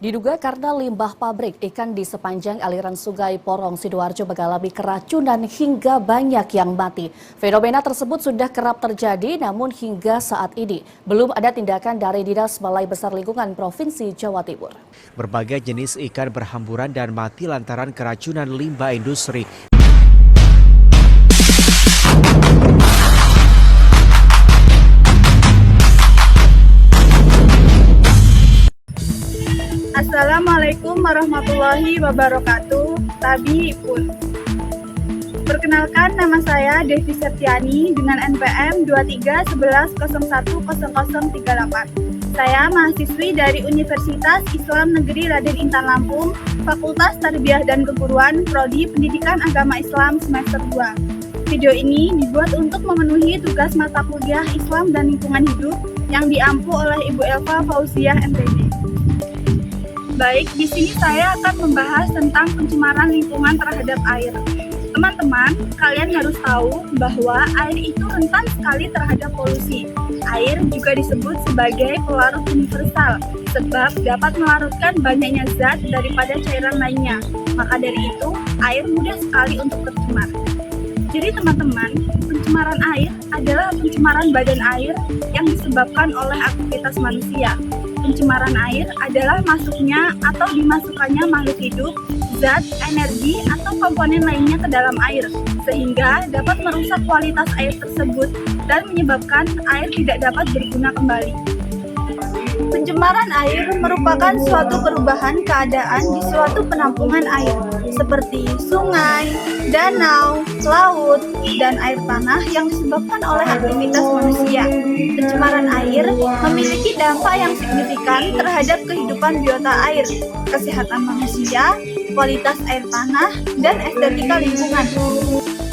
Diduga karena limbah pabrik, ikan di sepanjang aliran sungai Porong Sidoarjo mengalami keracunan hingga banyak yang mati. Fenomena tersebut sudah kerap terjadi, namun hingga saat ini belum ada tindakan dari Dinas Balai Besar Lingkungan Provinsi Jawa Timur. Berbagai jenis ikan berhamburan dan mati lantaran keracunan limbah industri. Assalamualaikum warahmatullahi wabarakatuh. Tabi pun. Perkenalkan, nama saya Devi Septiani dengan NPM 2311010038. Saya mahasiswi dari Universitas Islam Negeri Raden Intan Lampung, Fakultas Tarbiyah dan Keguruan, Prodi Pendidikan Agama Islam semester 2. Video ini dibuat untuk memenuhi tugas mata kuliah Islam dan Lingkungan Hidup yang diampu oleh Ibu Elva Fauziah MPD. Baik, di sini saya akan membahas tentang pencemaran lingkungan terhadap air. Teman-teman, kalian harus tahu bahwa air itu rentan sekali terhadap polusi. Air juga disebut sebagai pelarut universal, sebab dapat melarutkan banyaknya zat daripada cairan lainnya. Maka dari itu, air mudah sekali untuk tercemar. Jadi teman-teman, pencemaran air adalah pencemaran badan air yang disebabkan oleh aktivitas manusia. Pencemaran air adalah masuknya atau dimasukkannya makhluk hidup, zat, energi, atau komponen lainnya ke dalam air, sehingga dapat merusak kualitas air tersebut dan menyebabkan air tidak dapat berguna kembali. Pencemaran air merupakan suatu perubahan keadaan di suatu penampungan air, seperti sungai, danau, laut, dan air tanah yang disebabkan oleh aktivitas manusia. Pencemaran air memiliki dampak yang signifikan terhadap kehidupan biota air, kesehatan manusia, kualitas air tanah, dan estetika lingkungan.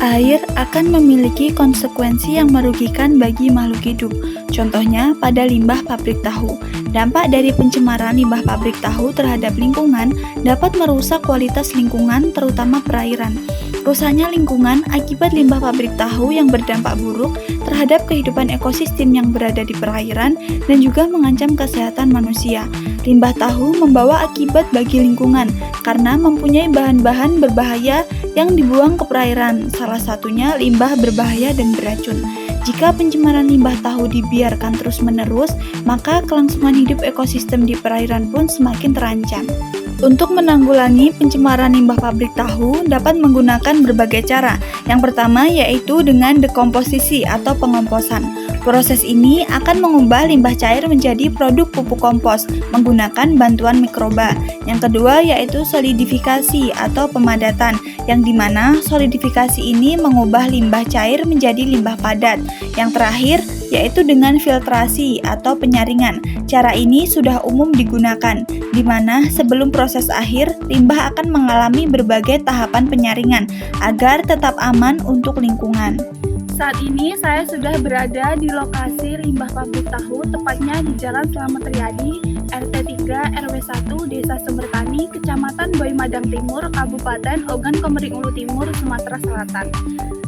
Air akan memiliki konsekuensi yang merugikan bagi makhluk hidup. Contohnya pada limbah pabrik tahu. Dampak dari pencemaran limbah pabrik tahu terhadap lingkungan dapat merusak kualitas lingkungan, terutama perairan. Rusaknya lingkungan akibat limbah pabrik tahu yang berdampak buruk terhadap kehidupan ekosistem yang berada di perairan dan juga mengancam kesehatan manusia. Limbah tahu membawa akibat bagi lingkungan karena mempunyai bahan-bahan berbahaya yang dibuang ke perairan, salah satunya limbah berbahaya dan beracun. Jika pencemaran limbah tahu dibiarkan terus-menerus, maka kelangsungan hidup ekosistem di perairan pun semakin terancam. Untuk menanggulangi pencemaran limbah pabrik tahu dapat menggunakan berbagai cara. Yang pertama yaitu dengan dekomposisi atau pengomposan. Proses ini akan mengubah limbah cair menjadi produk pupuk kompos menggunakan bantuan mikroba. Yang kedua yaitu solidifikasi atau pemadatan, yang dimana solidifikasi ini mengubah limbah cair menjadi limbah padat. Yang terakhir yaitu dengan filtrasi atau penyaringan. Cara ini sudah umum digunakan, di mana sebelum proses akhir, limbah akan mengalami berbagai tahapan penyaringan agar tetap aman untuk lingkungan. Saat ini saya sudah berada di lokasi limbah pabrik tahu, tepatnya di Jalan Slamet Riyadi, RT 3 RW 1 Desa Sumbertani, Kecamatan Boimadang Timur, Kabupaten Ogan Komering Ulu Timur, Sumatera Selatan.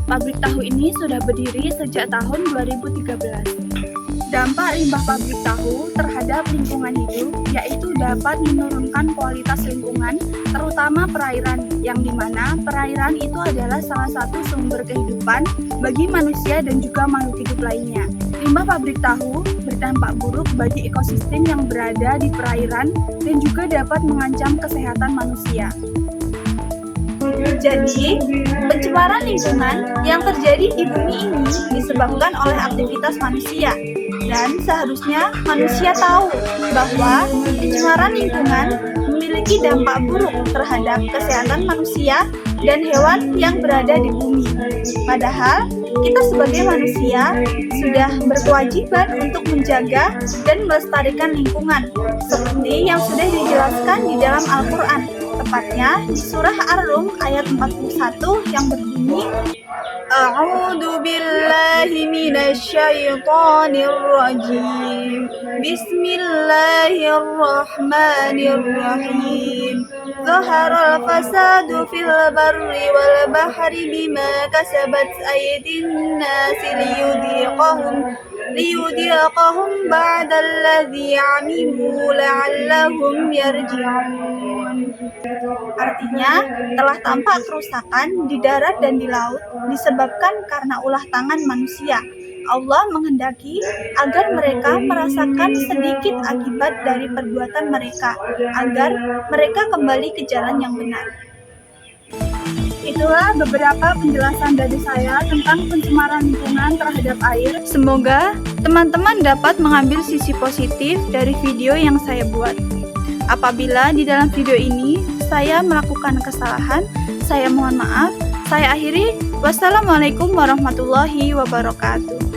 Pabrik tahu ini sudah berdiri sejak tahun 2013. Dampak limbah pabrik tahu terhadap lingkungan hidup yaitu dapat menurunkan kualitas lingkungan, terutama perairan, yang dimana perairan itu adalah salah satu sumber kehidupan bagi manusia dan juga makhluk hidup lainnya. Limbah pabrik tahu berdampak buruk bagi ekosistem yang berada di perairan dan juga dapat mengancam kesehatan manusia. Jadi, pencemaran lingkungan yang terjadi di bumi ini disebabkan oleh aktivitas manusia. Dan seharusnya manusia tahu bahwa pencemaran lingkungan memiliki dampak buruk terhadap kesehatan manusia dan hewan yang berada di bumi. Padahal, kita sebagai manusia sudah berkewajiban untuk menjaga dan melestarikan lingkungan, seperti yang sudah dijelaskan di dalam Al-Quran. Tepatnya di surah Ar-Rum ayat 41 yang berbunyi, A'udzu billahi minasyaitonir rajim. Bismillahirrahmanirrahim. Zaharal fasadu fil barri wal bahri bima kasabat aydin nasi liyudhiqahum ليذيقهم بعد الذي عملوا لعلهم يرجعون. Artinya, telah tampak kerusakan di darat dan di laut disebabkan karena ulah tangan manusia. Allah menghendaki agar mereka merasakan sedikit akibat dari perbuatan mereka, agar mereka kembali ke jalan yang benar. Itulah beberapa penjelasan dari saya tentang pencemaran lingkungan terhadap air. Semoga teman-teman dapat mengambil sisi positif dari video yang saya buat. Apabila di dalam video ini saya melakukan kesalahan, saya mohon maaf. Saya akhiri. Wassalamualaikum warahmatullahi wabarakatuh.